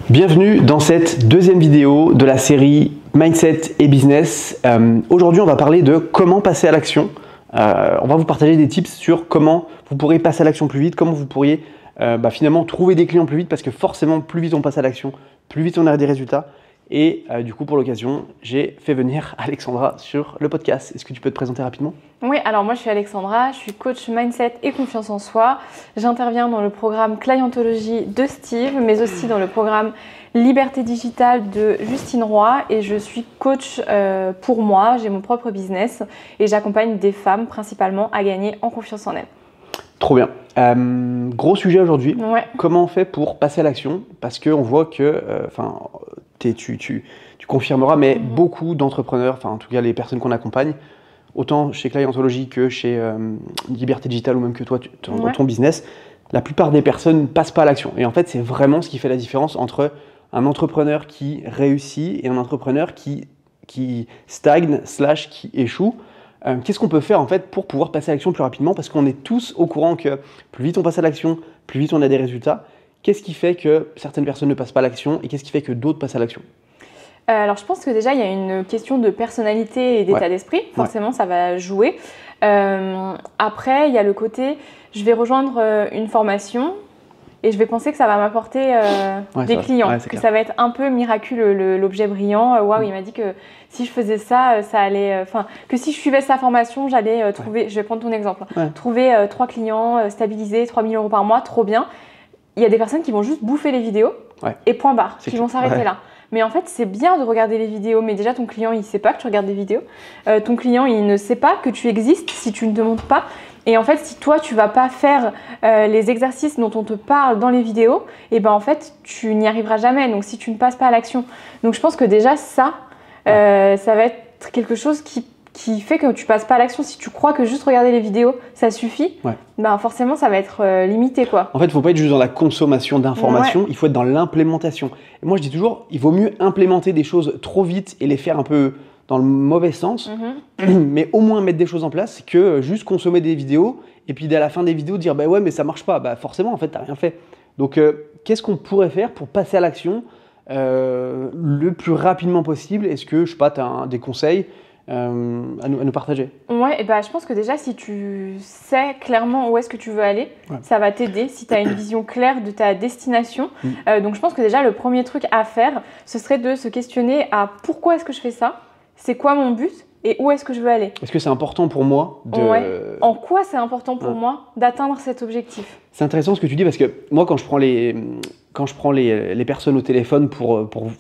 Bienvenue dans cette deuxième vidéo de la série Mindset et Business. Aujourd'hui, on va parler de comment passer à l'action. On va vous partager des tips sur comment vous pourrez passer à l'action plus vite, comment vous pourriez finalement trouver des clients plus vite, parce que forcément, plus vite on passe à l'action, plus vite on a des résultats. Et du coup, pour l'occasion, j'ai fait venir Alexandra sur le podcast. Est-ce que tu peux te présenter rapidement ? Oui, alors moi je suis Alexandra, je suis coach mindset et confiance en soi. J'interviens dans le programme Clientologie de Steve, mais aussi dans le programme Liberté Digitale de Justine Roy. Et je suis coach pour moi, j'ai mon propre business et j'accompagne des femmes principalement à gagner en confiance en elles. Trop bien. Gros sujet aujourd'hui. Ouais. Comment on fait pour passer à l'action ? Parce qu'on voit que, tu confirmeras, mais beaucoup d'entrepreneurs, en tout cas les personnes qu'on accompagne, autant chez Clientologie que chez Liberté Digitale ou même que toi dans ton business, la plupart des personnes ne passent pas à l'action. Et en fait, c'est vraiment ce qui fait la différence entre un entrepreneur qui réussit et un entrepreneur qui stagne / qui échoue. Qu'est-ce qu'on peut faire en fait pour pouvoir passer à l'action plus rapidement ? Parce qu'on est tous au courant que plus vite on passe à l'action, plus vite on a des résultats. Qu'est-ce qui fait que certaines personnes ne passent pas à l'action et qu'est-ce qui fait que d'autres passent à l'action ? Alors je pense que déjà il y a une question de personnalité et d'état d'esprit, forcément ça va jouer. Après il y a le côté, je vais rejoindre une formation et je vais penser que ça va m'apporter des clients, que ça va être un peu miraculeux, l'objet brillant. Waouh, il m'a dit que si je faisais ça, ça allait, que si je suivais sa formation, j'allais trouver, je vais prendre ton exemple, trouver 3 clients, stabiliser 3 000 € par mois, trop bien. Il y a des personnes qui vont juste bouffer les vidéos et point barre, qui vont s'arrêter là. Mais en fait, c'est bien de regarder les vidéos, mais déjà ton client, il ne sait pas que tu regardes des vidéos. Ton client, il ne sait pas que tu existes si tu ne te montres pas. Et en fait, si toi, tu ne vas pas faire les exercices dont on te parle dans les vidéos, et ben en fait, tu n'y arriveras jamais. Donc, si tu ne passes pas à l'action. Donc, je pense que déjà, ça va être quelque chose qui fait que tu passes pas à l'action. Si tu crois que juste regarder les vidéos, ça suffit, ben forcément, ça va être limité, quoi. En fait, il ne faut pas être juste dans la consommation d'informations, il faut être dans l'implémentation. Et moi, je dis toujours, il vaut mieux implémenter des choses trop vite et les faire un peu dans le mauvais sens, mais au moins mettre des choses en place que juste consommer des vidéos et puis à la fin des vidéos dire « bah ouais, mais ça marche pas ». Bah forcément, en fait, tu n'as rien fait. Donc, qu'est-ce qu'on pourrait faire pour passer à l'action le plus rapidement possible ? Est-ce que, je sais pas, tu as des conseils à nous partager? Ouais, et je pense que déjà, si tu sais clairement où est-ce que tu veux aller, ça va t'aider si tu as une vision claire de ta destination. Donc, je pense que déjà, le premier truc à faire, ce serait de se questionner à pourquoi est-ce que je fais ça ? C'est quoi mon but ? Et où est-ce que je veux aller ? Est-ce que c'est important pour moi En quoi c'est important pour moi d'atteindre cet objectif ? C'est intéressant ce que tu dis parce que moi, quand je prends les personnes au téléphone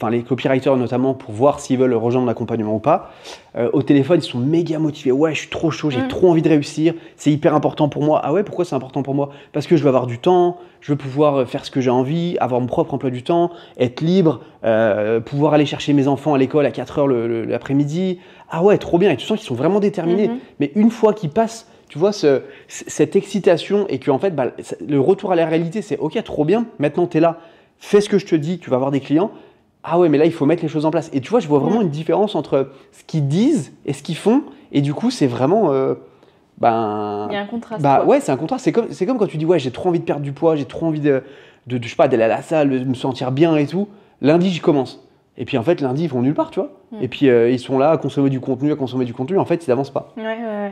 les copywriters notamment, pour voir s'ils veulent rejoindre l'accompagnement ou pas, au téléphone, ils sont méga motivés. Ouais, je suis trop chaud, j'ai trop envie de réussir, c'est hyper important pour moi. Ah ouais, pourquoi c'est important pour moi ? Parce que je veux avoir du temps, je veux pouvoir faire ce que j'ai envie, avoir mon propre emploi du temps, être libre, pouvoir aller chercher mes enfants à l'école à 4h l'après-midi. Ah ouais, trop bien. Et tu sens qu'ils sont vraiment déterminés. Mais une fois qu'ils passent, tu vois, cette excitation et que en fait, le retour à la réalité, c'est ok, trop bien, maintenant tu es là, fais ce que je te dis, tu vas avoir des clients. Ah ouais, mais là, il faut mettre les choses en place. Et tu vois, je vois vraiment une différence entre ce qu'ils disent et ce qu'ils font. Et du coup, c'est vraiment... il y a un contraste. Ouais, c'est un contraste. C'est comme quand tu dis, ouais, j'ai trop envie de perdre du poids, j'ai trop envie de je sais pas, d'aller à la salle, de me sentir bien et tout. Lundi, j'y commence. Et puis en fait, lundi, ils vont nulle part, tu vois. Et puis ils sont là à consommer du contenu. En fait, ils n'avancent pas. Ouais.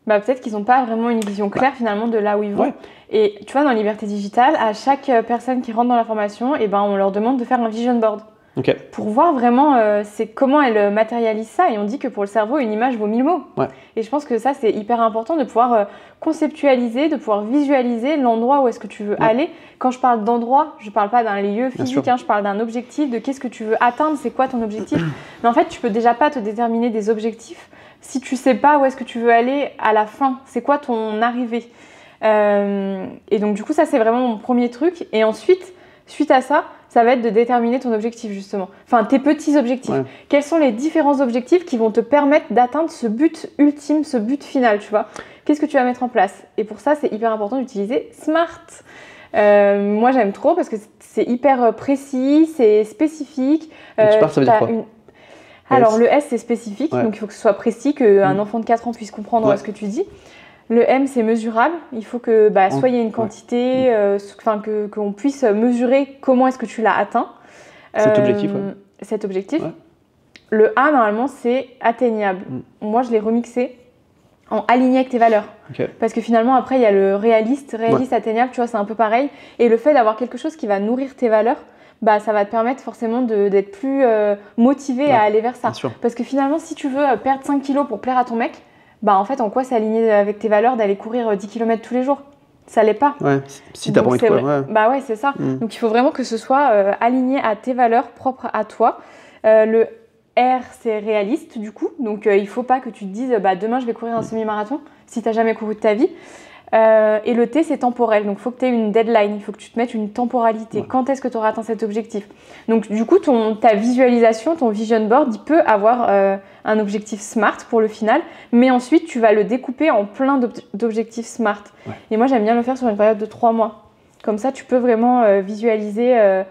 Peut-être qu'ils n'ont pas vraiment une vision claire finalement de là où ils vont. Et tu vois, dans Liberté Digitale, à chaque personne qui rentre dans la formation, on leur demande de faire un vision board. Pour voir vraiment c'est comment elle matérialise ça. Et on dit que pour le cerveau, une image vaut 1000 mots. Et je pense que ça, c'est hyper important de pouvoir conceptualiser, de pouvoir visualiser l'endroit où est-ce que tu veux aller. Quand je parle d'endroit, je ne parle pas d'un lieu physique, je parle d'un objectif, de qu'est-ce que tu veux atteindre, c'est quoi ton objectif. Mais en fait, tu peux déjà pas te déterminer des objectifs si tu ne sais pas où est-ce que tu veux aller à la fin. C'est quoi ton arrivée. Et donc, du coup, ça, c'est vraiment mon premier truc. Et ensuite, suite à ça, ça va être de déterminer ton objectif, justement. Enfin, tes petits objectifs. Quels sont les différents objectifs qui vont te permettre d'atteindre ce but ultime, ce but final, tu vois ? Qu'est-ce que tu vas mettre en place ? Et pour ça, c'est hyper important d'utiliser SMART. Moi, j'aime trop parce que c'est hyper précis, c'est spécifique. SMART, ça veut dire quoi ? Alors, le S, c'est spécifique, donc il faut que ce soit précis, qu'un enfant de 4 ans puisse comprendre ce que tu dis. Le M, c'est mesurable. Il faut que soit il y ait une quantité, qu'on puisse mesurer comment est-ce que tu l'as atteint. Cet objectif, Cet objectif. Ouais. Le A, normalement, c'est atteignable. Moi, je l'ai remixé en aligné avec tes valeurs. Okay. Parce que finalement, après, il y a le réaliste, atteignable, tu vois, c'est un peu pareil. Et le fait d'avoir quelque chose qui va nourrir tes valeurs, ça va te permettre forcément d'être plus motivé à aller vers ça. Parce que finalement, si tu veux perdre 5 kilos pour plaire à ton mec, en fait, en quoi c'est aligné avec tes valeurs d'aller courir 10 km tous les jours? Ça l'est pas. Ouais, si t'as pas envie de courir. Ouais, c'est ça. Donc, il faut vraiment que ce soit aligné à tes valeurs propres à toi. Le R, c'est réaliste du coup, donc il ne faut pas que tu te dises demain je vais courir un semi-marathon si tu n'as jamais couru de ta vie. Et le T, c'est temporel, donc il faut que tu aies une deadline, il faut que tu te mettes une temporalité. Quand est-ce que tu auras atteint cet objectif? Donc du coup, ta visualisation, ton vision board, il peut avoir un objectif SMART pour le final, mais ensuite tu vas le découper en plein d'objectifs SMART. Et moi, j'aime bien le faire sur une période de 3 mois. Comme ça, tu peux vraiment visualiser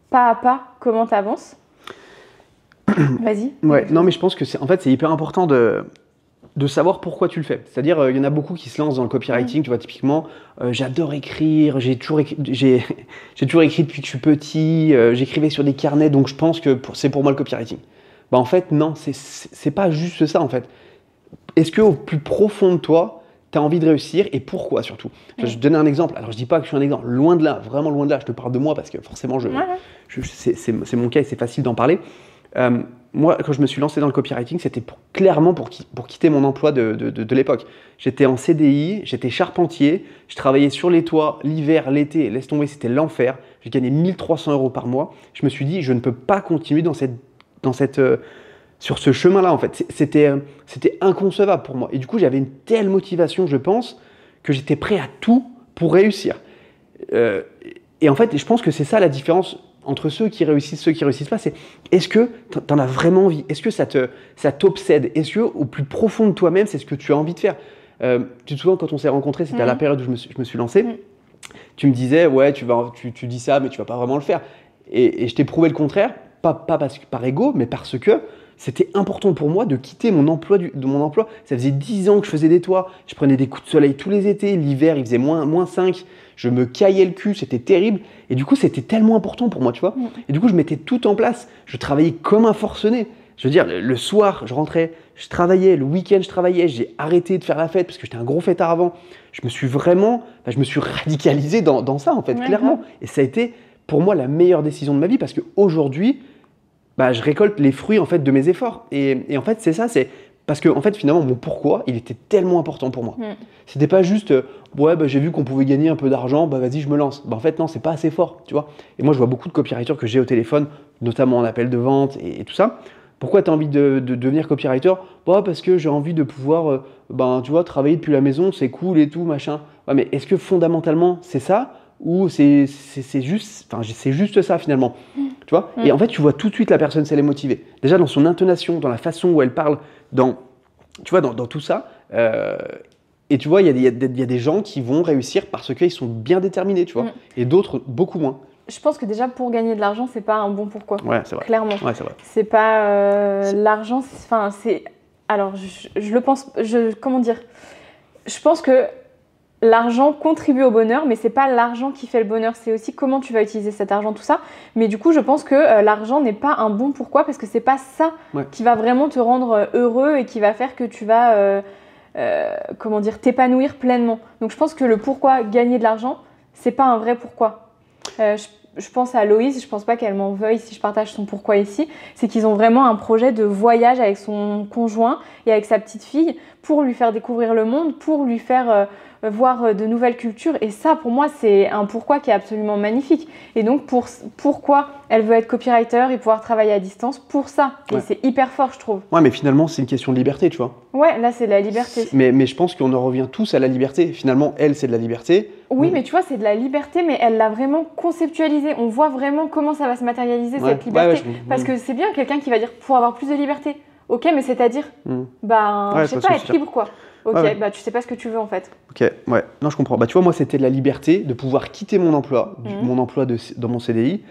pas à pas comment tu avances. Vas-y. Ouais, non, mais je pense que c'est hyper important de savoir pourquoi tu le fais. C'est-à-dire, il y en a beaucoup qui se lancent dans le copywriting. Tu vois, typiquement, j'adore écrire, j'ai toujours écrit depuis que je suis petit, j'écrivais sur des carnets, donc je pense que c'est pour moi le copywriting. En fait, non, c'est pas juste ça, en fait. Est-ce qu'au plus profond de toi, tu as envie de réussir et pourquoi surtout? Je vais te donner un exemple. Alors, je dis pas que je suis un exemple, loin de là, vraiment loin de là. Je te parle de moi parce que forcément, c'est mon cas et c'est facile d'en parler. Moi, quand je me suis lancé dans le copywriting, c'était clairement pour quitter mon emploi de l'époque. J'étais en CDI, j'étais charpentier, je travaillais sur les toits l'hiver, l'été, laisse tomber, c'était l'enfer. J'ai gagné 1 300 € par mois. Je me suis dit, je ne peux pas continuer sur ce chemin-là, en fait. C'était inconcevable pour moi. Et du coup, j'avais une telle motivation, je pense, que j'étais prêt à tout pour réussir. Et en fait, je pense que c'est ça la différence entre ceux qui réussissent pas, c'est est-ce que tu en as vraiment envie? Est-ce que ça t'obsède? Est-ce que au plus profond de toi-même, c'est ce que tu as envie de faire? Tu te souviens, quand on s'est rencontrés, c'était à la période où je me suis lancé, tu me disais, ouais, tu dis ça, mais tu vas pas vraiment le faire. Et je t'ai prouvé le contraire, pas par ego, mais parce que c'était important pour moi de quitter mon emploi. Ça faisait 10 ans que je faisais des toits, je prenais des coups de soleil tous les étés, l'hiver il faisait moins 5, je me caillais le cul, c'était terrible. Et du coup, c'était tellement important pour moi, tu vois. Et du coup, je mettais tout en place. Je travaillais comme un forcené. Je veux dire, le soir, je rentrais, je travaillais, le week-end, je travaillais. J'ai arrêté de faire la fête parce que j'étais un gros fêtard avant. Je me suis radicalisé dans ça, en fait, clairement. Et ça a été, pour moi, la meilleure décision de ma vie parce qu'aujourd'hui, je récolte les fruits, en fait, de mes efforts. Et en fait, c'est ça, c'est parce que, en fait, finalement, mon pourquoi, il était tellement important pour moi. C'était pas juste, j'ai vu qu'on pouvait gagner un peu d'argent, vas-y, je me lance. En fait, non, c'est pas assez fort, tu vois. Et moi, je vois beaucoup de copywriters que j'ai au téléphone, notamment en appel de vente et tout ça. Pourquoi tu as envie de devenir copywriter? Parce que j'ai envie de pouvoir, tu vois, travailler depuis la maison, c'est cool et tout, machin. Ouais, mais est-ce que fondamentalement, c'est ça? Ou c'est juste ça, finalement? Tu vois? Et en fait, tu vois tout de suite la personne, si elle est motivée. Déjà, dans son intonation, dans la façon où elle parle, dans tout ça. Et tu vois, il y a des gens qui vont réussir parce qu'ils sont bien déterminés, tu vois. Et d'autres, beaucoup moins. Je pense que déjà, pour gagner de l'argent, c'est pas un bon pourquoi. Ouais, c'est vrai. Clairement. Ouais, c'est vrai. C'est pas l'argent, c'est... Alors, je le pense... Comment dire? Je pense que l'argent contribue au bonheur, mais c'est pas l'argent qui fait le bonheur, c'est aussi comment tu vas utiliser cet argent, tout ça. Mais du coup, je pense que l'argent n'est pas un bon pourquoi, parce que c'est pas ça qui va vraiment te rendre heureux et qui va faire que tu vas, t'épanouir pleinement. Donc je pense que le pourquoi gagner de l'argent, c'est pas un vrai pourquoi. Je pense à Loïse, je pense pas qu'elle m'en veuille si je partage son pourquoi ici, c'est qu'ils ont vraiment un projet de voyage avec son conjoint et avec sa petite fille pour lui faire découvrir le monde, pour lui faire voir de nouvelles cultures. Et ça, pour moi, c'est un pourquoi qui est absolument magnifique. Et donc, pourquoi elle veut être copywriter et pouvoir travailler à distance pour ça. Et c'est hyper fort, je trouve. Ouais, mais finalement, c'est une question de liberté, tu vois. Ouais, là, c'est de la liberté. Mais je pense qu'on en revient tous à la liberté. Finalement, elle, c'est de la liberté. Oui, mais tu vois, c'est de la liberté, mais elle l'a vraiment conceptualisé. On voit vraiment comment ça va se matérialiser, cette liberté. Parce que c'est bien quelqu'un qui va dire, pour avoir plus de liberté. Ok, mais c'est-à-dire, je sais pas, être libre, quoi. Ok, tu sais pas ce que tu veux, en fait. Ok, ouais. Non, je comprends. Tu vois, moi, c'était de la liberté de pouvoir quitter mon emploi, mon emploi dans mon CDI,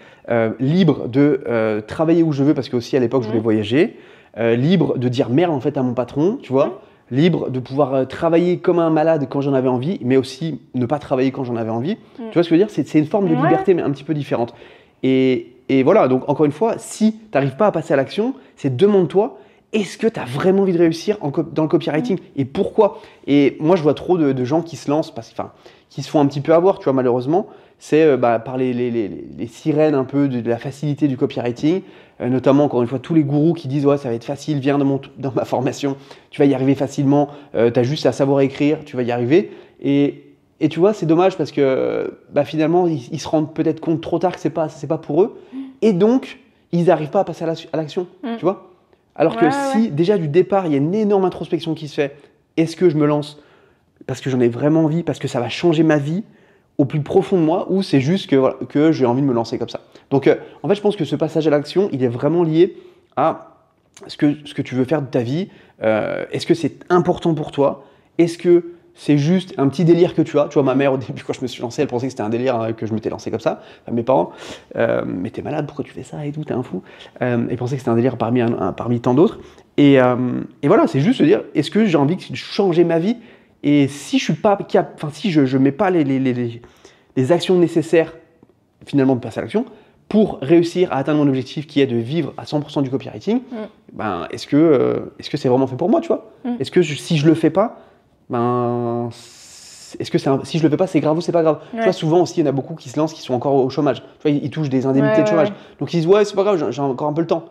libre de travailler où je veux, parce que aussi, à l'époque, je voulais voyager, libre de dire merde, en fait, à mon patron, tu vois. libre de pouvoir travailler comme un malade quand j'en avais envie, mais aussi ne pas travailler quand j'en avais envie. Tu vois ce que je veux dire? C'est une forme de liberté, mais un petit peu différente. Et voilà, donc encore une fois, si tu n'arrives pas à passer à l'action, c'est demande-toi, est-ce que tu as vraiment envie de réussir dans le copywriting et pourquoi? Et moi, je vois trop de gens qui se lancent, qui se font un petit peu avoir, tu vois, malheureusement. C'est par les sirènes un peu de la facilité du copywriting, notamment, encore une fois, tous les gourous qui disent « ouais, ça va être facile, viens dans ma formation, tu vas y arriver facilement, tu as juste à savoir écrire, tu vas y arriver ». Et tu vois, c'est dommage parce que finalement, ils se rendent peut-être compte trop tard que c'est pas pour eux. Et donc, ils n'arrivent pas à passer à l'action, tu vois. Alors que si, déjà du départ, il y a une énorme introspection qui se fait, est-ce que je me lance parce que j'en ai vraiment envie, parce que ça va changer ma vie au plus profond de moi, ou c'est juste que j'ai envie de me lancer comme ça. Donc, en fait, je pense que ce passage à l'action, il est vraiment lié à ce que tu veux faire de ta vie. Est-ce que c'est important pour toi? Est-ce que c'est juste un petit délire que tu as? Tu vois, ma mère, au début, quand je me suis lancé, elle pensait que c'était un délire, que je m'étais lancé comme ça. Enfin, mes parents, mais t'es malade, pourquoi tu fais ça et tout, t'es un fou. Ils pensaient que c'était un délire parmi tant d'autres. Et voilà, c'est juste se dire, est-ce que j'ai envie de changer ma vie? Et si je suis pas si je mets pas les actions nécessaires, finalement, de passer à l'action, pour réussir à atteindre mon objectif qui est de vivre à 100% du copywriting, est-ce que c'est vraiment fait pour moi, tu vois? Est-ce que si je le fais pas, est-ce que si je le fais pas, c'est grave ou c'est pas grave? Tu vois, souvent aussi, il y en a beaucoup qui se lancent, qui sont encore au chômage. Tu vois, ils touchent des indemnités de chômage. Donc ils disent, ouais, c'est pas grave, j'ai encore un peu le temps.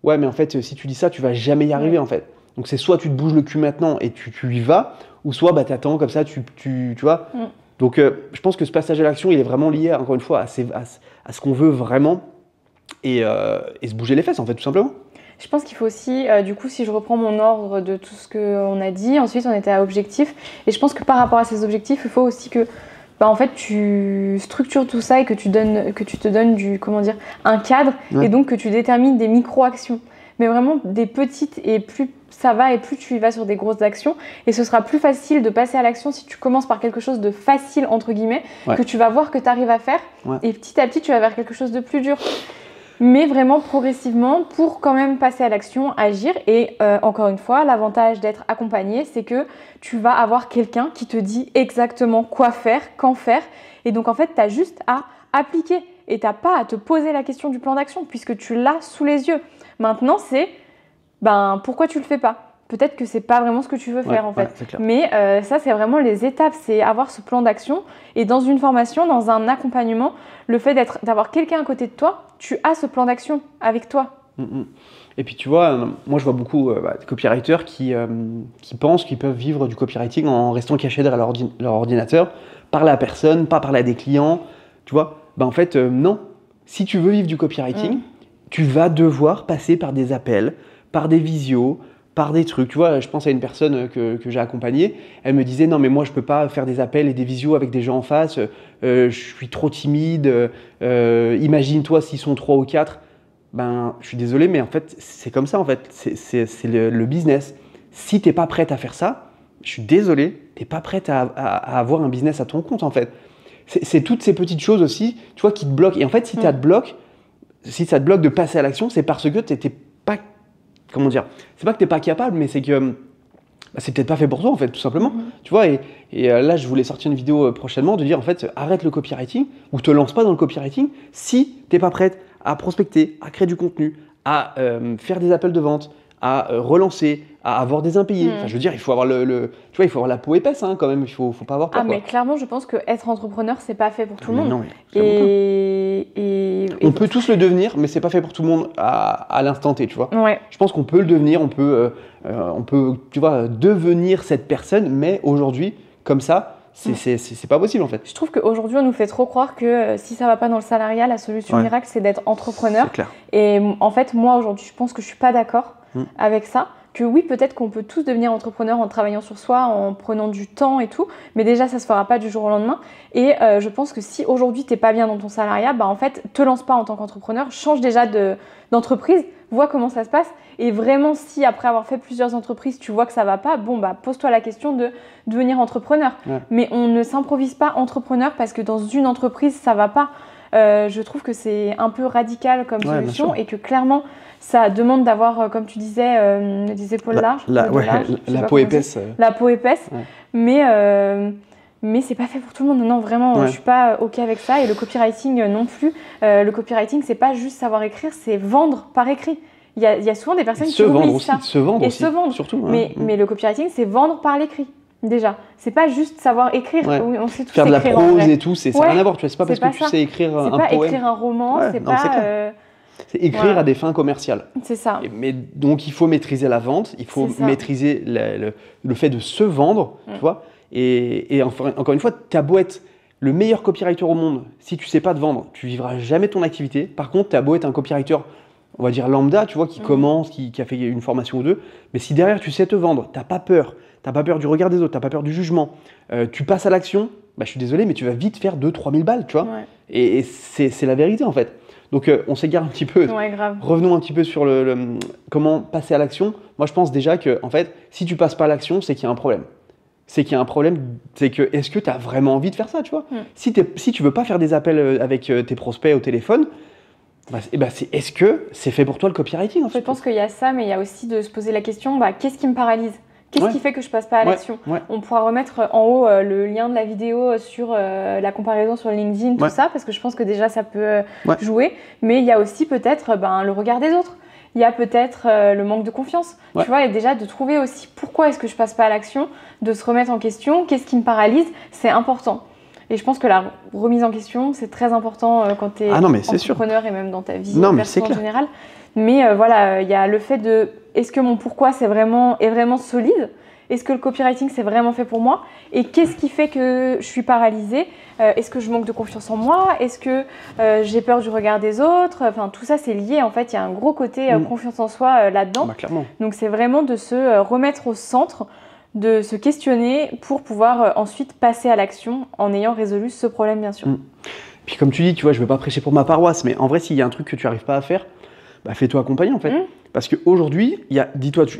Ouais, mais en fait, si tu dis ça, tu vas jamais y arriver, en fait. Donc c'est soit tu te bouges le cul maintenant et tu y vas, ou soit tu attends comme ça, tu vois. Donc je pense que ce passage à l'action, il est vraiment lié, encore une fois, à ce qu'on veut vraiment et se bouger les fesses, en fait, tout simplement. Je pense qu'il faut aussi, du coup, si je reprends mon ordre de tout ce qu'on a dit, ensuite on était à objectifs. Et je pense que par rapport à ces objectifs, il faut aussi que en fait, tu structures tout ça et que tu te donnes un cadre et donc que tu détermines des micro-actions. Mais vraiment des petites, et plus ça va et plus tu y vas sur des grosses actions. Et ce sera plus facile de passer à l'action si tu commences par quelque chose de facile, entre guillemets, que tu vas voir que tu arrives à faire. Et petit à petit, tu vas vers quelque chose de plus dur. Mais vraiment progressivement pour quand même passer à l'action, agir. Et encore une fois, l'avantage d'être accompagné, c'est que tu vas avoir quelqu'un qui te dit exactement quoi faire, quand faire. Et donc en fait, tu as juste à appliquer et tu n'as pas à te poser la question du plan d'action puisque tu l'as sous les yeux. Maintenant, c'est pourquoi tu le fais pas? Peut-être que c'est pas vraiment ce que tu veux faire en fait. Mais ça, c'est vraiment les étapes, c'est avoir ce plan d'action. Et dans une formation, dans un accompagnement, le fait d'avoir quelqu'un à côté de toi, tu as ce plan d'action avec toi. Et puis tu vois, moi je vois beaucoup de copywriters qui pensent qu'ils peuvent vivre du copywriting en restant cachés derrière leur ordinateur, parler à personne, pas parler à des clients. Tu vois, en fait, non. Si tu veux vivre du copywriting, tu vas devoir passer par des appels, par des visios, par des trucs. Tu vois, je pense à une personne que j'ai accompagnée, elle me disait « Non, mais moi, je ne peux pas faire des appels et des visios avec des gens en face, je suis trop timide, imagine-toi s'ils sont 3 ou 4. » Je suis désolé, mais en fait, c'est comme ça, en fait. C'est le business. Si tu n'es pas prête à faire ça, je suis désolé, tu n'es pas prête à avoir un business à ton compte, en fait. C'est toutes ces petites choses aussi, tu vois, qui te bloquent. Et en fait, si ça te bloque de passer à l'action, c'est parce que tu n'étais pas... Comment dire? C'est pas que tu n'es pas capable, mais c'est que c'est peut-être pas fait pour toi, en fait, tout simplement. Tu vois, et là, je voulais sortir une vidéo prochainement de dire, en fait, arrête le copywriting ou te lance pas dans le copywriting si tu n'es pas prête à prospecter, à créer du contenu, à faire des appels de vente, à relancer, à avoir des impayés. Enfin, je veux dire, il faut avoir tu vois, il faut avoir la peau épaisse, hein, quand même. Il faut pas avoir peur. Mais clairement, je pense que être entrepreneur, c'est pas fait pour tout le monde. Non, et on peut tous le devenir, mais c'est pas fait pour tout le monde à l'instant T, tu vois. Ouais. Je pense qu'on peut le devenir, on peut, tu vois, devenir cette personne, mais aujourd'hui, comme ça, c'est pas possible en fait. Je trouve qu'aujourd'hui, on nous fait trop croire que si ça va pas dans le salariat, la solution miracle, c'est d'être entrepreneur. C'est clair. Et en fait, moi aujourd'hui, je pense que je suis pas d'accord avec ça. Que oui, peut-être qu'on peut tous devenir entrepreneur en travaillant sur soi, en prenant du temps et tout, mais déjà ça se fera pas du jour au lendemain. Et je pense que si aujourd'hui t'es pas bien dans ton salariat, en fait, te lance pas en tant qu'entrepreneur, change déjà d'entreprise, vois comment ça se passe. Et vraiment, si après avoir fait plusieurs entreprises, tu vois que ça va pas, pose-toi la question de devenir entrepreneur. Ouais. Mais on ne s'improvise pas entrepreneur parce que dans une entreprise ça va pas. je trouve que c'est un peu radical comme solution et que clairement, ça demande d'avoir, comme tu disais, des épaules larges. La peau épaisse. La peau épaisse. Mais c'est pas fait pour tout le monde. Non, vraiment, je suis pas OK avec ça. Et le copywriting non plus. Le copywriting, c'est pas juste savoir écrire, c'est vendre par écrit. Il y a souvent des personnes qui oublient ça. Se vendre aussi. Surtout. Mais le copywriting, c'est vendre par l'écrit. Déjà, c'est pas juste savoir écrire. Oui, on sait tous faire de la prose et tout, ça n'a rien à voir. C'est pas parce que tu sais écrire un poème. C'est pas écrire un roman, c'est pas. C'est écrire à des fins commerciales. C'est ça. Mais donc il faut maîtriser la vente, il faut maîtriser le fait de se vendre, tu vois. Et encore une fois, t'as beau être le meilleur copywriter au monde, si tu sais pas te vendre, tu vivras jamais ton activité. Par contre, t'as beau être un copywriter, on va dire lambda, tu vois, qui commence, qui a fait une formation ou deux, mais si derrière tu sais te vendre, t'as pas peur du regard des autres, t'as pas peur du jugement, tu passes à l'action, je suis désolé, mais tu vas vite faire 2-3 000 balles, tu vois. Et c'est la vérité en fait. Donc on s'égare un petit peu. Grave. Revenons un petit peu sur comment passer à l'action. Moi, je pense déjà que en fait, si tu passes pas à l'action, c'est qu'il y a un problème. C'est que est-ce que tu as vraiment envie de faire ça, tu vois? Si tu veux pas faire des appels avec tes prospects au téléphone, est-ce que c'est fait pour toi le copywriting en fait? Je pense qu'il y a ça, mais il y a aussi de se poser la question, qu'est-ce qui me paralyse? Qu'est-ce qui fait que je passe pas à l'action? On pourra remettre en haut le lien de la vidéo sur la comparaison sur LinkedIn, tout ça, parce que je pense que déjà ça peut jouer. Mais il y a aussi peut-être le regard des autres. Il y a peut-être le manque de confiance. Tu vois, et déjà de trouver aussi pourquoi est-ce que je passe pas à l'action, de se remettre en question, qu'est-ce qui me paralyse, c'est important. Et je pense que la remise en question, c'est très important quand tu es entrepreneur et même dans ta vie personnelle en général. Mais voilà, il y a le fait de est-ce que mon pourquoi est vraiment solide? Est-ce que le copywriting c'est vraiment fait pour moi? Et qu'est-ce qui fait que je suis paralysée? Est-ce que je manque de confiance en moi? Est-ce que j'ai peur du regard des autres? Enfin, tout ça c'est lié. En fait, il y a un gros côté confiance en soi là-dedans. Clairement. Donc c'est vraiment de se remettre au centre, de se questionner pour pouvoir ensuite passer à l'action en ayant résolu ce problème, bien sûr. Puis comme tu dis, tu vois, je veux pas prêcher pour ma paroisse, mais en vrai, s'il y a un truc que tu n'arrives pas à faire, fais-toi accompagner en fait. Parce qu'aujourd'hui, il y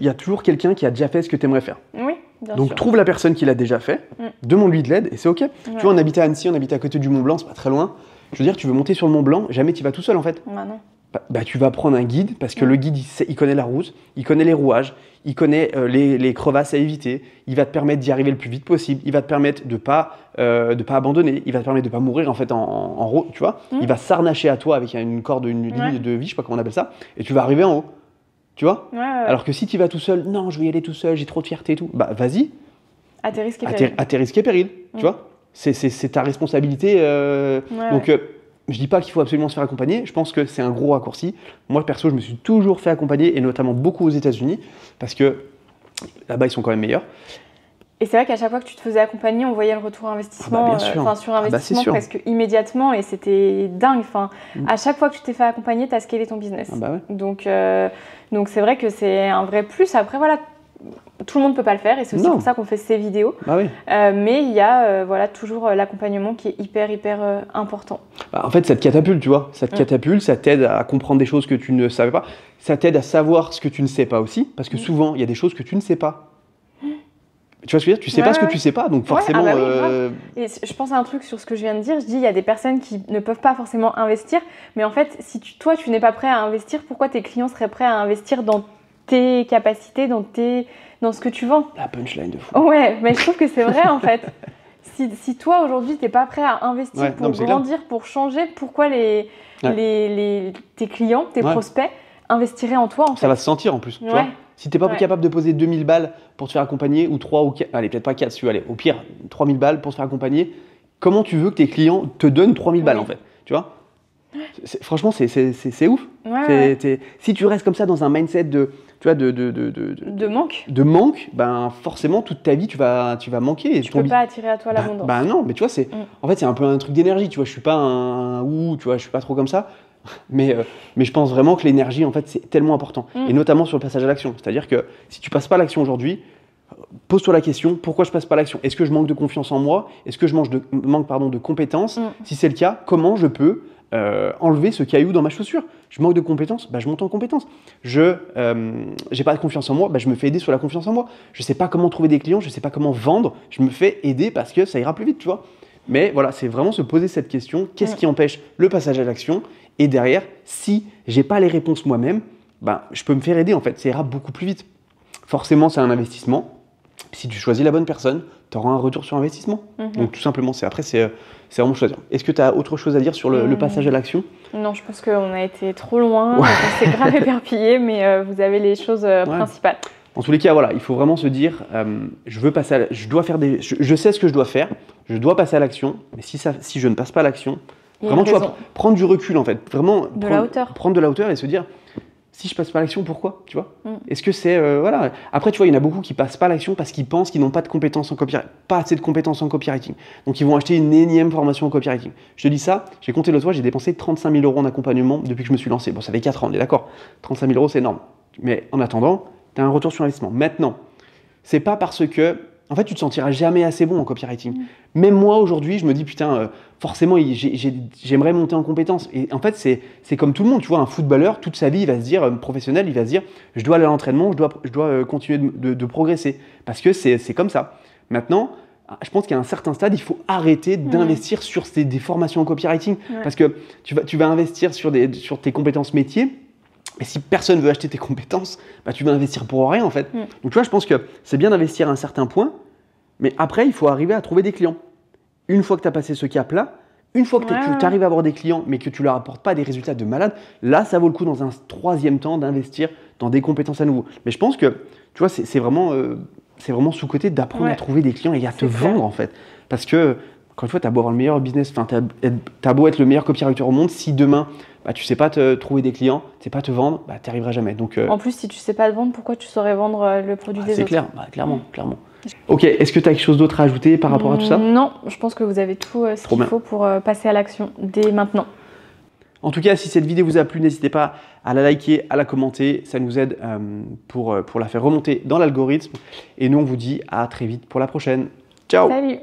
a toujours quelqu'un qui a déjà fait ce que tu aimerais faire. Oui, bien sûr. Donc trouve la personne qui l'a déjà fait, demande-lui de l'aide et c'est OK. Tu vois, on habite à Annecy, on habite à côté du Mont Blanc, c'est pas très loin. Je veux dire, tu veux monter sur le Mont Blanc, jamais tu vas tout seul en fait. Non. Tu vas prendre un guide parce que le guide, il connaît la route, il connaît les rouages, il connaît les crevasses à éviter, il va te permettre d'y arriver le plus vite possible, il va te permettre de pas abandonner, il va te permettre de pas mourir en fait en route, tu vois. Il va s'arnacher à toi avec une corde, une ligne de vie, je sais pas comment on appelle ça, et tu vas arriver en haut, tu vois. Alors que si tu vas tout seul, non, je vais y aller tout seul, j'ai trop de fierté et tout, vas-y. À tes risques et périls. À tes risques et périls, tu vois. C'est ta responsabilité. Donc je dis pas qu'il faut absolument se faire accompagner, je pense que c'est un gros raccourci. Moi, perso, je me suis toujours fait accompagner, et notamment beaucoup aux États-Unis, parce que là-bas, ils sont quand même meilleurs. Et c'est vrai qu'à chaque fois que tu te faisais accompagner, on voyait le retour investissement, sur investissement presque immédiatement, et c'était dingue. À chaque fois que tu t'es fait accompagner, tu as scalé ton business. Donc c'est vrai que c'est un vrai plus. Après, voilà, tout le monde ne peut pas le faire, et c'est aussi pour ça qu'on fait ces vidéos. Mais il y a toujours l'accompagnement qui est hyper important. En fait, ça te catapulte, tu vois. Ça te catapulte, ça t'aide à comprendre des choses que tu ne savais pas. Ça t'aide à savoir ce que tu ne sais pas aussi, parce que souvent, il y a des choses que tu ne sais pas. Tu vois ce que je veux dire? Tu sais pas ce que tu sais pas, donc forcément... Et je pense à un truc sur ce que je viens de dire. Je dis, il y a des personnes qui ne peuvent pas forcément investir, mais en fait, si toi, tu n'es pas prêt à investir, pourquoi tes clients seraient prêts à investir dans tes capacités, dans ce que tu vends? La punchline de fou. Ouais, mais je trouve que c'est vrai en fait. Si toi aujourd'hui t'es pas prêt à investir pour grandir, pour changer, pourquoi tes clients, tes prospects investiraient en toi en fait? Ça va se sentir en plus, tu vois. Si t'es pas capable de poser 2000 balles pour te faire accompagner, ou 3 ou 4, allez peut-être pas 4, si tu veux, allez, au pire 3000 balles pour se faire accompagner, comment tu veux que tes clients te donnent 3000 balles en fait, tu vois? Franchement, c'est ouf. Si tu restes comme ça dans un mindset de manque, forcément toute ta vie tu vas manquer. Tu peux pas attirer à toi l'abondance. Non, mais tu vois, en fait c'est un peu un truc d'énergie. Tu vois, je suis pas je suis pas trop comme ça. Mais je pense vraiment que l'énergie en fait c'est tellement important, et notamment sur le passage à l'action. C'est-à-dire que si tu passes pas à l'action aujourd'hui, pose-toi la question, pourquoi je passe pas à l'action? Est-ce que je manque de confiance en moi? Est-ce que je manque de compétences? Si c'est le cas, comment je peux enlever ce caillou dans ma chaussure? Je manque de compétences, je monte en compétences. Je j'ai pas de confiance en moi, je me fais aider sur la confiance en moi. Je sais pas comment trouver des clients, je sais pas comment vendre, je me fais aider parce que ça ira plus vite, tu vois. Mais voilà, c'est vraiment se poser cette question, qu'est-ce qui empêche le passage à l'action? Et derrière, si j'ai pas les réponses moi-même, je peux me faire aider en fait, ça ira beaucoup plus vite. Forcément, c'est un investissement. Si tu choisis la bonne personne, tu auras un retour sur investissement. Donc tout simplement, c'est vraiment choisir. Est-ce que tu as autre chose à dire sur le passage à l'action? Non, je pense qu'on a été trop loin, on s'est grave éparpillé, mais vous avez les choses principales. En tous les cas, voilà, il faut vraiment se dire, je sais ce que je dois faire, je dois passer à l'action, mais si je ne passe pas à l'action, vraiment, tu vois, prendre du recul en fait, vraiment prendre de la hauteur et se dire, si je passe pas à l'action, pourquoi, tu vois? Est-ce que c'est voilà. Après, tu vois, il y en a beaucoup qui passent pas à l'action parce qu'ils pensent qu'ils n'ont pas de compétences en copywriting, pas assez de compétences en copywriting. Donc, ils vont acheter une énième formation en copywriting. Je te dis ça, j'ai compté l'autre fois, j'ai dépensé 35 000 € en accompagnement depuis que je me suis lancé. Bon, ça fait 4 ans, on est d'accord. 35 000 €, c'est énorme. Mais en attendant, tu as un retour sur investissement. Maintenant, c'est pas parce que en fait, tu te sentiras jamais assez bon en copywriting. Même moi, aujourd'hui, je me dis, putain, forcément, j'aimerais monter en compétences. Et en fait, c'est comme tout le monde. Tu vois, un footballeur, toute sa vie, il va se dire, professionnel, il va se dire, je dois aller à l'entraînement, je dois continuer de progresser. Parce que c'est comme ça. Maintenant, je pense qu'à un certain stade, il faut arrêter d'investir sur des formations en copywriting. Parce que tu vas investir sur tes compétences métiers. Et si personne veut acheter tes compétences, tu vas investir pour rien en fait. Donc tu vois, je pense que c'est bien d'investir à un certain point, mais après, il faut arriver à trouver des clients. Une fois que tu as passé ce cap-là, une fois que tu arrives à avoir des clients, mais que tu leur apportes pas des résultats de malade, là, ça vaut le coup dans un troisième temps d'investir dans des compétences à nouveau. Mais je pense que, tu vois, c'est vraiment sous-côté d'apprendre à trouver des clients et à te vendre en fait. Parce que, encore une fois, tu as beau avoir le meilleur business, tu as beau être le meilleur copywriter au monde, si demain, tu sais pas te trouver des clients, tu sais pas te vendre, tu n'y arriveras jamais. Donc, en plus, si tu sais pas te vendre, pourquoi tu saurais vendre le produit des autres? C'est clair, clairement. Ok, est-ce que tu as quelque chose d'autre à ajouter par rapport à tout ça? Non, je pense que vous avez tout ce qu'il faut pour passer à l'action dès maintenant. En tout cas, si cette vidéo vous a plu, n'hésitez pas à la liker, à la commenter. Ça nous aide pour la faire remonter dans l'algorithme. Et nous, on vous dit à très vite pour la prochaine. Ciao! Salut!